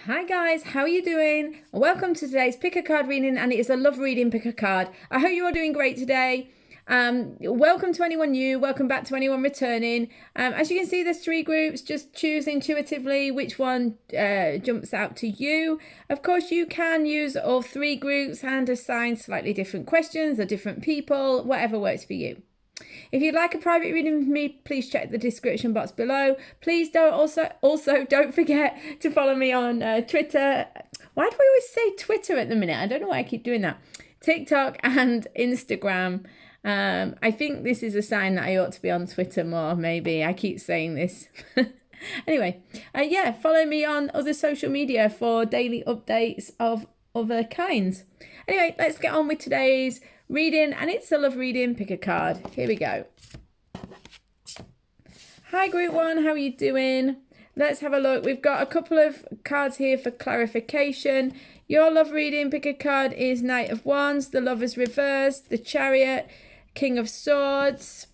Hi guys, how are you doing? Welcome to today's pick a card reading, and it is a love reading pick a card. I hope you are doing great today. Welcome to anyone new, welcome back to anyone returning. As you can see, there's three groups. Just choose intuitively which one jumps out to you. Of course, you can use all three groups and assign slightly different questions or different people, whatever works for you. If you'd like a private reading with me, please check the description box below. Please don't don't forget to follow me on Twitter. Why do I always say Twitter at the minute? I don't know why I keep doing that. TikTok and Instagram. I think this is a sign that I ought to be on Twitter more, maybe. I keep saying this. Anyway, follow me on other social media for daily updates of other kinds. Anyway, let's get on with today's reading, and it's a love reading. Pick a card. Here we go. Hi group one, how are you doing? Let's have a look. We've got a couple of cards here for clarification. Your love reading pick a card is Knight of Wands, the Lovers reversed, the Chariot, King of Swords.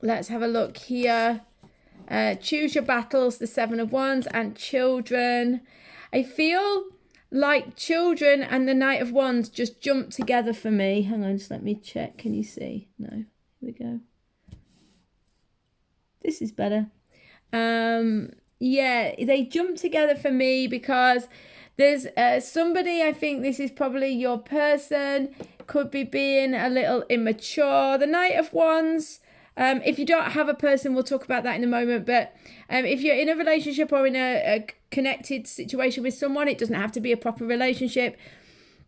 Let's have a look here. Choose your battles, the Seven of Wands, and children. I feel like children and the Knight of Wands just jump together for me. Hang on, just let me check. Can you see? No. Here we go. This is better. They jump together for me because there's somebody, I think this is probably your person, could be being a little immature. The Knight of Wands, if you don't have a person, we'll talk about that in a moment, but if you're in a relationship or in a connected situation with someone, it doesn't have to be a proper relationship,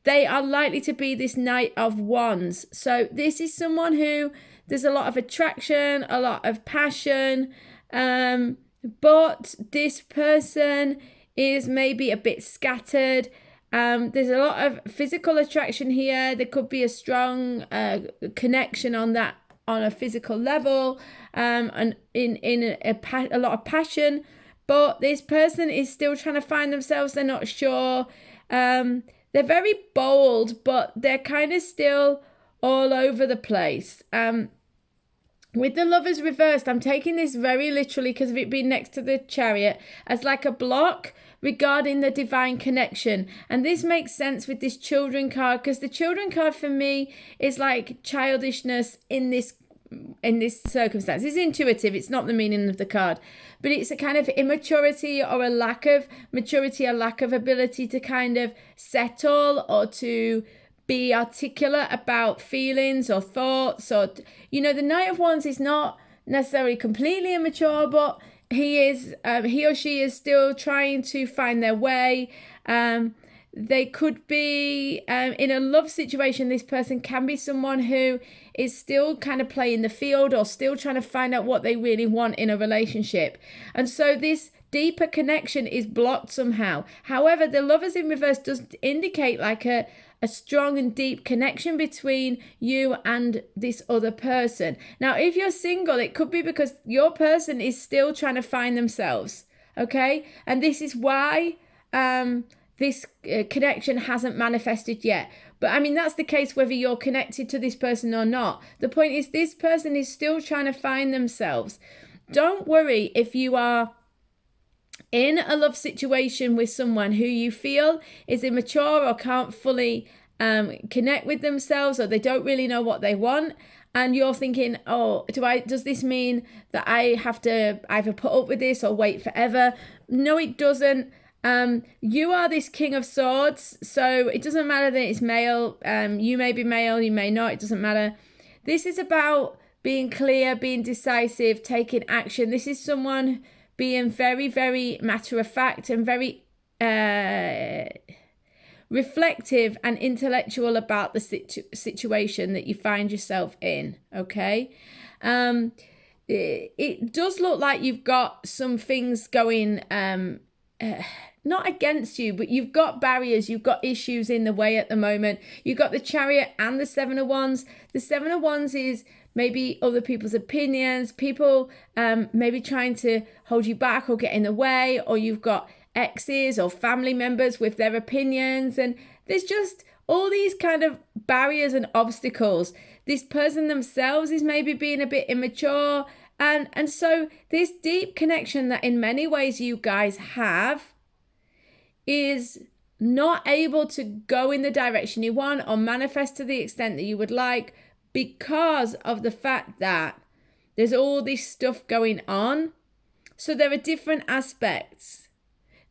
they are likely to be this Knight of Wands. So this is someone who there's a lot of attraction, a lot of passion, but this person is maybe a bit scattered. There's a lot of physical attraction here. There could be a strong connection on a physical level, and in a lot of passion. But this person is still trying to find themselves. They're not sure. They're very bold, but they're kind of still all over the place. With the Lovers reversed, I'm taking this very literally because of it being next to the Chariot as like a block regarding the divine connection. And this makes sense with this children card, because the children card for me is like childishness in this circumstance. It's intuitive, it's not the meaning of the card, but it's a kind of immaturity or a lack of maturity, a lack of ability to kind of settle or to be articulate about feelings or thoughts. Or the Knight of Wands is not necessarily completely immature, but he or she is still trying to find their way. They could be in a love situation. This person can be someone who is still kind of playing the field or still trying to find out what they really want in a relationship. And so this deeper connection is blocked somehow. However, the Lovers in reverse does indicate like a strong and deep connection between you and this other person. Now, if you're single, it could be because your person is still trying to find themselves, okay? And this is why this connection hasn't manifested yet. But I mean, that's the case whether you're connected to this person or not. The point is, this person is still trying to find themselves. Don't worry if you are in a love situation with someone who you feel is immature or can't fully connect with themselves, or they don't really know what they want, and you're thinking, oh, does this mean that I have to either put up with this or wait forever? No, it doesn't. You are this King of Swords, so it doesn't matter that it's male. You may be male, you may not, it doesn't matter. This is about being clear, being decisive, taking action. This is someone being very, very matter of fact and very reflective and intellectual about the situation that you find yourself in, okay? It does look like you've got some things going, not against you, but you've got barriers, you've got issues in the way at the moment. You've got the Chariot and the Seven of Wands. The Seven of Wands is maybe other people's opinions, people maybe trying to hold you back or get in the way, or you've got exes or family members with their opinions, and there's just all these kind of barriers and obstacles. This person themselves is maybe being a bit immature, and so this deep connection that in many ways you guys have is not able to go in the direction you want or manifest to the extent that you would like because of the fact that there's all this stuff going on. So there are different aspects.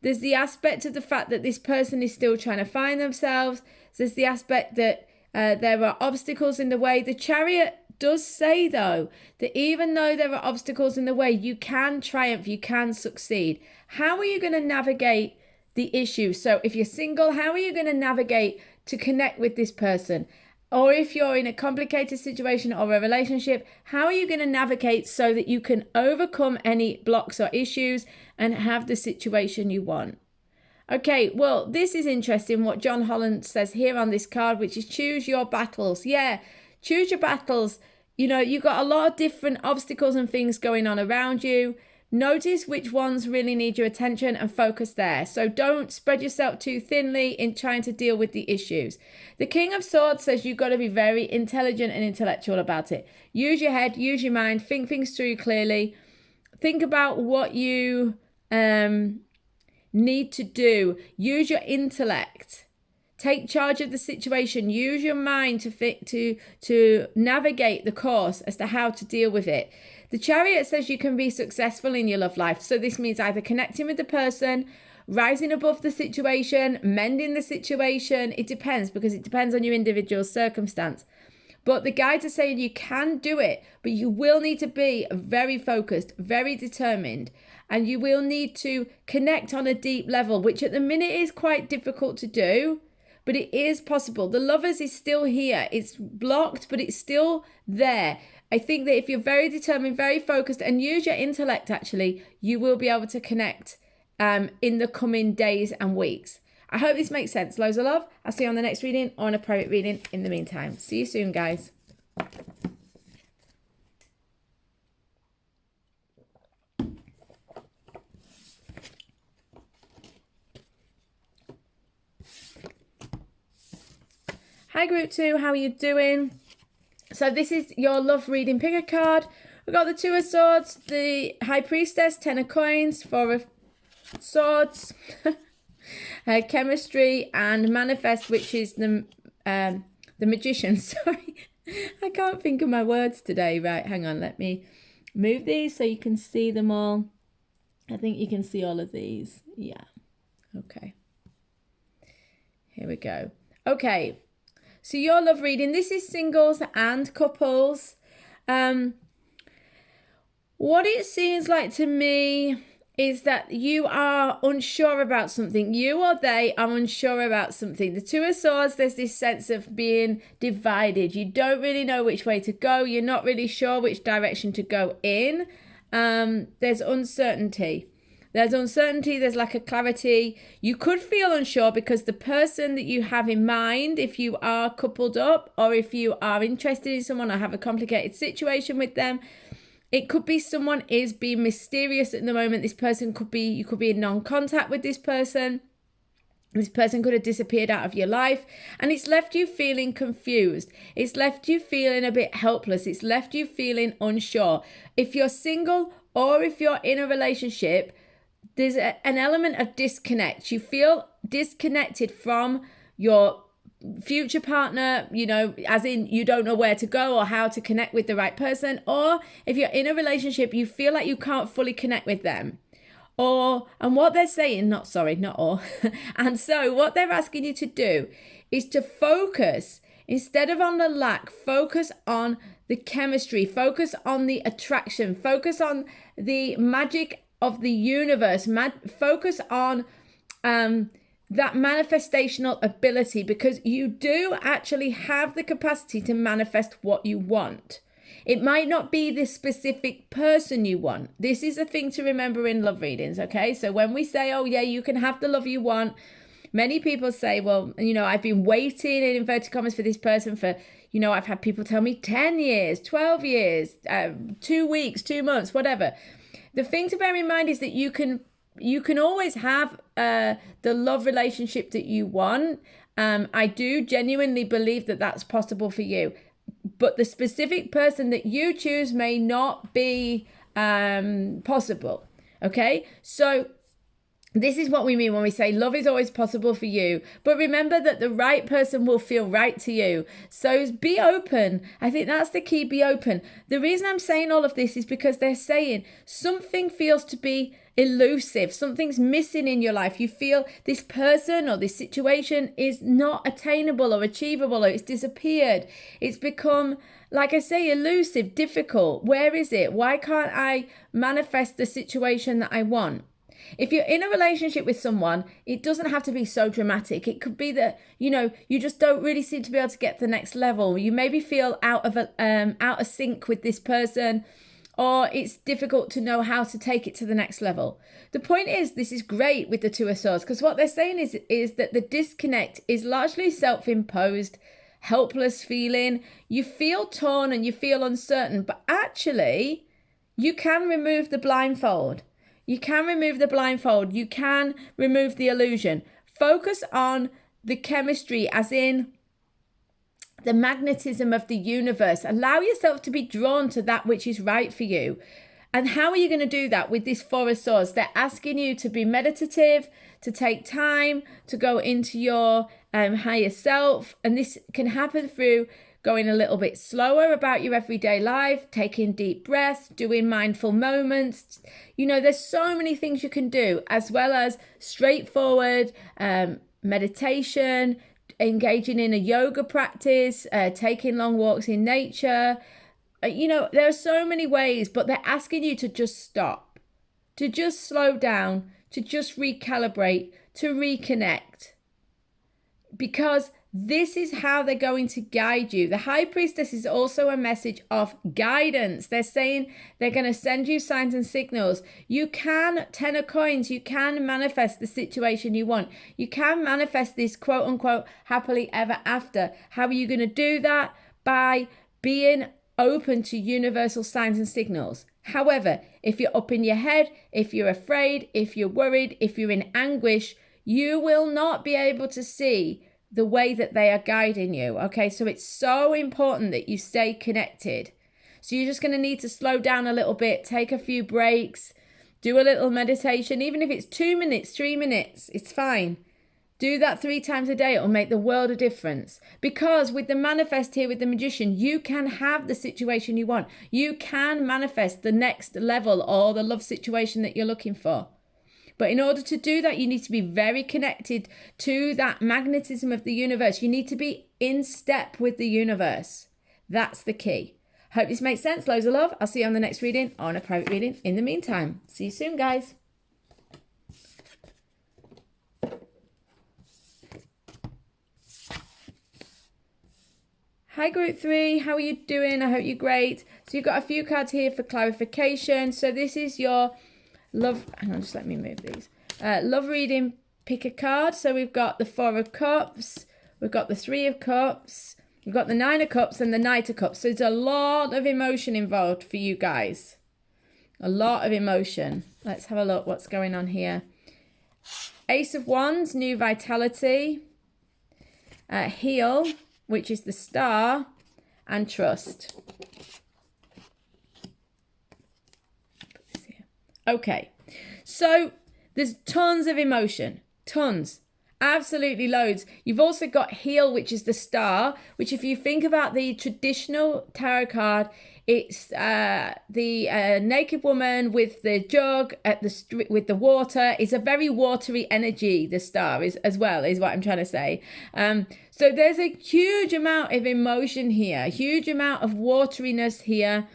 There's the aspect of the fact that this person is still trying to find themselves. There's the aspect that there are obstacles in the way. The Chariot does say, though, that even though there are obstacles in the way, you can triumph, you can succeed. How are you going to navigate the issue? So if you're single, how are you going to navigate to connect with this person? Or if you're in a complicated situation or a relationship, how are you going to navigate so that you can overcome any blocks or issues and have the situation you want? Okay, well, this is interesting what John Holland says here on this card, which is choose your battles. Yeah, choose your battles. You know, you've got a lot of different obstacles and things going on around you. Notice which ones really need your attention and focus there. So don't spread yourself too thinly in trying to deal with the issues. The King of Swords says you've got to be very intelligent and intellectual about it. Use your head, use your mind, think things through clearly. Think about what you need to do. Use your intellect. Take charge of the situation. Use your mind to navigate the course as to how to deal with it. The Chariot says you can be successful in your love life. So this means either connecting with the person, rising above the situation, mending the situation. It depends, because it depends on your individual circumstance. But the guides are saying you can do it, but you will need to be very focused, very determined, and you will need to connect on a deep level, which at the minute is quite difficult to do, but it is possible. The Lovers is still here. It's blocked, but it's still there. I think that if you're very determined, very focused, and use your intellect, actually, you will be able to connect in the coming days and weeks. I hope this makes sense. Loads of love. I'll see you on the next reading or on a private reading in the meantime. See you soon, guys. Hi, Group 2. How are you doing? So this is your love reading. Pick a card. We've got the Two of Swords, the High Priestess, Ten of Coins, Four of Swords, Chemistry, and Manifest, which is the Magician. Sorry, I can't think of my words today. Right, hang on. Let me move these so you can see them all. I think you can see all of these. Yeah. Okay. Here we go. Okay. So your love reading, this is singles and couples. What it seems like to me is that you are unsure about something. You or they are unsure about something. The Two of Swords, there's this sense of being divided. You don't really know which way to go. You're not really sure which direction to go in. There's uncertainty. There's lack of clarity. You could feel unsure because the person that you have in mind, if you are coupled up or if you are interested in someone or have a complicated situation with them, it could be someone is being mysterious at the moment. This person could be, you could be in non-contact with this person. This person could have disappeared out of your life, and it's left you feeling confused. It's left you feeling a bit helpless. It's left you feeling unsure. If you're single or if you're in a relationship, there's an element of disconnect. You feel disconnected from your future partner, you know, as in you don't know where to go or how to connect with the right person. Or if you're in a relationship, you feel like you can't fully connect with them. And what they're saying, not all. And so what they're asking you to do is to focus, instead of on the lack, focus on the chemistry, focus on the attraction, focus on the magic of the universe, focus on that manifestational ability, because you do actually have the capacity to manifest what you want. It might not be the specific person you want. This is a thing to remember in love readings, okay? So when we say, oh yeah, you can have the love you want, many people say, well, you know, I've been waiting in inverted commas for this person for, you know, I've had people tell me 10 years, 12 years, 2 weeks, 2 months, whatever. The thing to bear in mind is that you can always have the love relationship that you want. I do genuinely believe that that's possible for you. But the specific person that you choose may not be possible. Okay? So This is what we mean when we say love is always possible for you. But remember that the right person will feel right to you. So be open. I think that's the key, be open. The reason I'm saying all of this is because they're saying something feels to be elusive. Something's missing in your life. You feel this person or this situation is not attainable or achievable, or it's disappeared. It's become, like I say, elusive, difficult. Where is it? Why can't I manifest the situation that I want? If you're in a relationship with someone, it doesn't have to be so dramatic. It could be that, you just don't really seem to be able to get to the next level. You maybe feel out of sync with this person, or it's difficult to know how to take it to the next level. The point is, this is great with the Two of Swords, because what they're saying is that the disconnect is largely self-imposed, helpless feeling. You feel torn and you feel uncertain, but actually, you can remove the blindfold. You can remove the blindfold. You can remove the illusion. Focus on the chemistry, as in the magnetism of the universe. Allow yourself to be drawn to that which is right for you. And how are you going to do that with this Four of Swords? They're asking you to be meditative, to take time, to go into your higher self. And this can happen through going a little bit slower about your everyday life, taking deep breaths, doing mindful moments. There's so many things you can do, as well as straightforward meditation, engaging in a yoga practice, taking long walks in nature. There are so many ways, but they're asking you to just stop, to just slow down, to just recalibrate, to reconnect. Because this is how they're going to guide you. The High Priestess is also a message of guidance. They're saying they're going to send you signs and signals. You can, Ten of Coins, you can manifest the situation you want. You can manifest this quote unquote happily ever after. How are you going to do that? By being open to universal signs and signals. However, if you're up in your head, if you're afraid, if you're worried, if you're in anguish, you will not be able to see the way that they are guiding you. Okay, so it's so important that you stay connected. So you're just going to need to slow down a little bit, take a few breaks, do a little meditation, even if it's 2 minutes, 3 minutes, it's fine. Do that 3 times a day. It'll make the world a difference. Because with the manifest here, with the Magician, you can have the situation you want. You can manifest the next level or the love situation that you're looking for. But in order to do that, you need to be very connected to that magnetism of the universe. You need to be in step with the universe. That's the key. Hope this makes sense. Loads of love. I'll see you on the next reading, on a private reading. In the meantime, see you soon, guys. Hi, Group 3. How are you doing? I hope you're great. So you've got a few cards here for clarification. So this is your love. Hang on, just let me move these. Love reading. Pick a card. So we've got the Four of Cups. We've got the Three of Cups. We've got the Nine of Cups and the Knight of Cups. So there's a lot of emotion involved for you guys. A lot of emotion. Let's have a look what's going on here. Ace of Wands, new vitality. Heal, which is the Star, and Trust. Put this here. Okay, so there's tons of emotion, tons, absolutely loads. You've also got Heal, which is the Star, which if you think about the traditional tarot card, it's the naked woman with the jug at the with the water. It's a very watery energy. The Star is as well, is what I'm trying to say. So there's a huge amount of emotion here, a huge amount of wateriness here.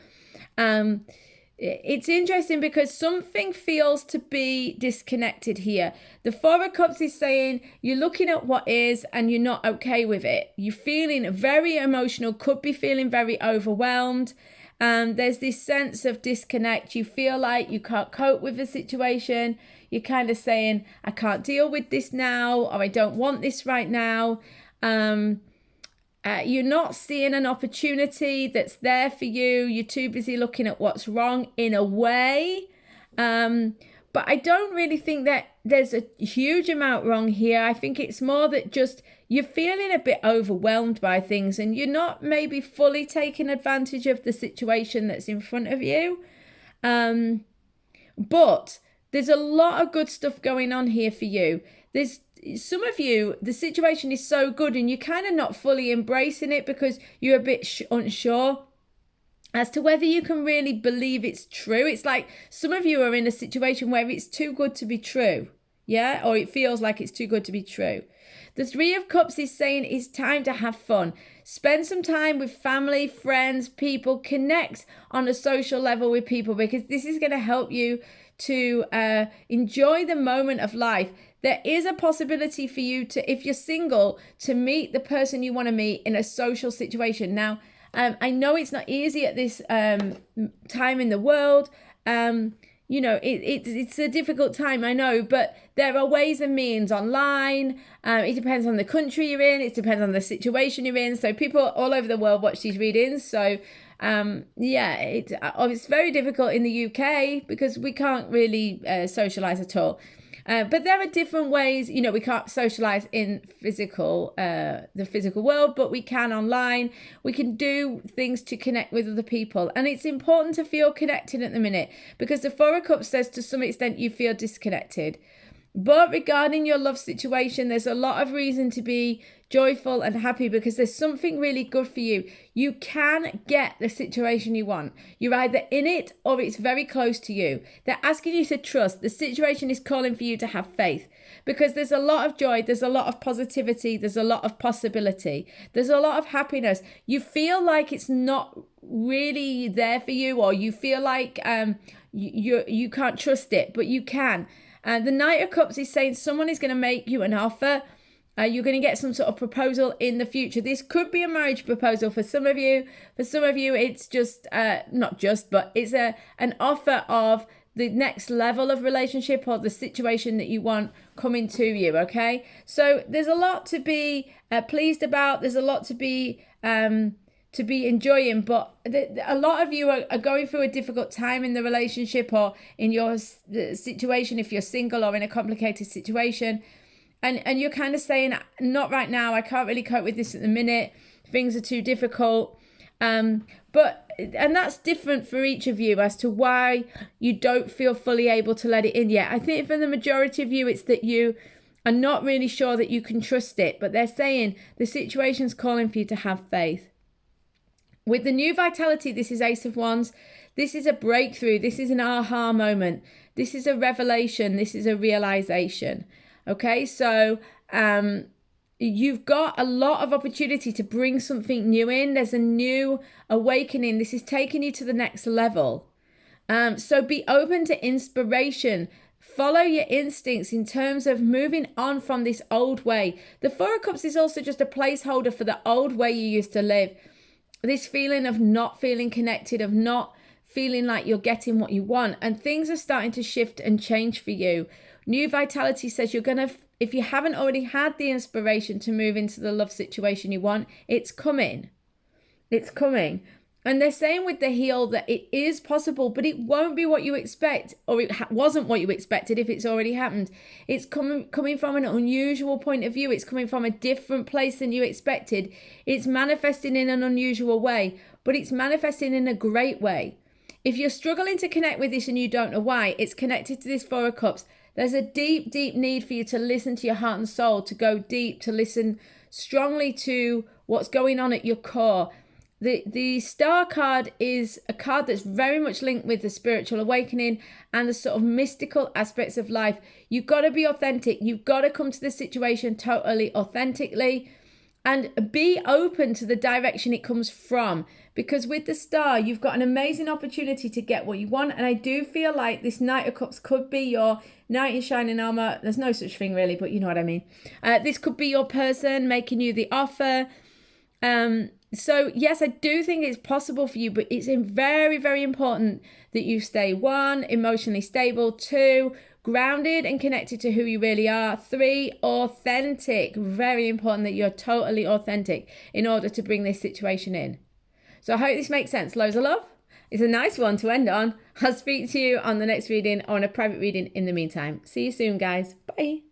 It's interesting because something feels to be disconnected here. The Four of Cups is saying you're looking at what is and you're not okay with it. You're feeling very emotional, could be feeling very overwhelmed. There's this sense of disconnect. You feel like you can't cope with the situation. You're kind of saying, I can't deal with this now, or I don't want this right now. You're not seeing an opportunity that's there for you. You're too busy looking at what's wrong in a way. But I don't really think that there's a huge amount wrong here. I think it's more that just you're feeling a bit overwhelmed by things and you're not maybe fully taking advantage of the situation that's in front of you. But there's a lot of good stuff going on here for you. There's some of you, the situation is so good and you're kind of not fully embracing it because you're a bit unsure as to whether you can really believe it's true. It's like some of you are in a situation where it's too good to be true. Yeah, or it feels like it's too good to be true. The Three of Cups is saying it's time to have fun. Spend some time with family, friends, people. Connect on a social level with people, because this is going to help you to enjoy the moment of life. There is a possibility for you to, if you're single, to meet the person you want to meet in a social situation. Now, I know it's not easy at this time in the world. You know, it's a difficult time, I know, but there are ways and means online. It depends on the country you're in. It depends on the situation you're in. So people all over the world watch these readings. So yeah, it's very difficult in the UK because we can't really socialize at all. But there are different ways, you know, we can't socialize in the physical world, but we can online. We can do things to connect with other people. And it's important to feel connected at the minute, because the Four of Cups says to some extent you feel disconnected. But regarding your love situation, there's a lot of reason to be joyful and happy, because there's something really good for you. You can get the situation you want. You're either in it or it's very close to you. They're asking you to trust. The situation is calling for you to have faith, because there's a lot of joy, there's a lot of positivity, there's a lot of possibility, there's a lot of happiness. You feel like it's not really there for you, or you feel like you can't trust it, but you can. The Knight of Cups is saying someone is going to make you an offer. You're going to get some sort of proposal in the future. This could be a marriage proposal for some of you. For some of you, it's just, not just, but it's an offer of the next level of relationship or the situation that you want coming to you, okay? So there's a lot to be pleased about. There's a lot to be enjoying, but a lot of you are going through a difficult time in the relationship or in your situation if you're single or in a complicated situation, and you're kind of saying, not right now, I can't really cope with this at the minute, things are too difficult, but that's different for each of you as to why you don't feel fully able to let it in yet. I think for the majority of you, it's that you are not really sure that you can trust it, but they're saying the situation's calling for you to have faith. With the new vitality, this is Ace of Wands. This is a breakthrough. This is an aha moment. This is a revelation. This is a realization. Okay, so you've got a lot of opportunity to bring something new in. There's a new awakening. This is taking you to the next level. So be open to inspiration. Follow your instincts in terms of moving on from this old way. The Four of Cups is also just a placeholder for the old way you used to live. This feeling of not feeling connected, of not feeling like you're getting what you want, and things are starting to shift and change for you. New vitality says you're going to, if you haven't already had the inspiration to move into the love situation you want, it's coming. It's coming. And they're saying with the heel that it is possible, but it won't be what you expect, or it wasn't what you expected if it's already happened. It's coming from an unusual point of view. It's coming from a different place than you expected. It's manifesting in an unusual way, but it's manifesting in a great way. If you're struggling to connect with this and you don't know why, it's connected to this Four of Cups. There's a deep, deep need for you to listen to your heart and soul, to go deep, to listen strongly to what's going on at your core. The Star card is a card that's very much linked with the spiritual awakening and the sort of mystical aspects of life. You've got to be authentic. You've got to come to the situation totally authentically and be open to the direction it comes from. Because with the Star, you've got an amazing opportunity to get what you want. And I do feel like this Knight of Cups could be your knight in shining armor. There's no such thing really, but you know what I mean. This could be your person making you the offer. So yes, I do think it's possible for you, but it's very, very important that you stay 1, emotionally stable, 2, grounded and connected to who you really are, 3, authentic. Very important that you're totally authentic in order to bring this situation in. So I hope this makes sense. Loads of love. It's a nice one to end on. I'll speak to you on the next reading or on a private reading in the meantime. See you soon, guys. Bye.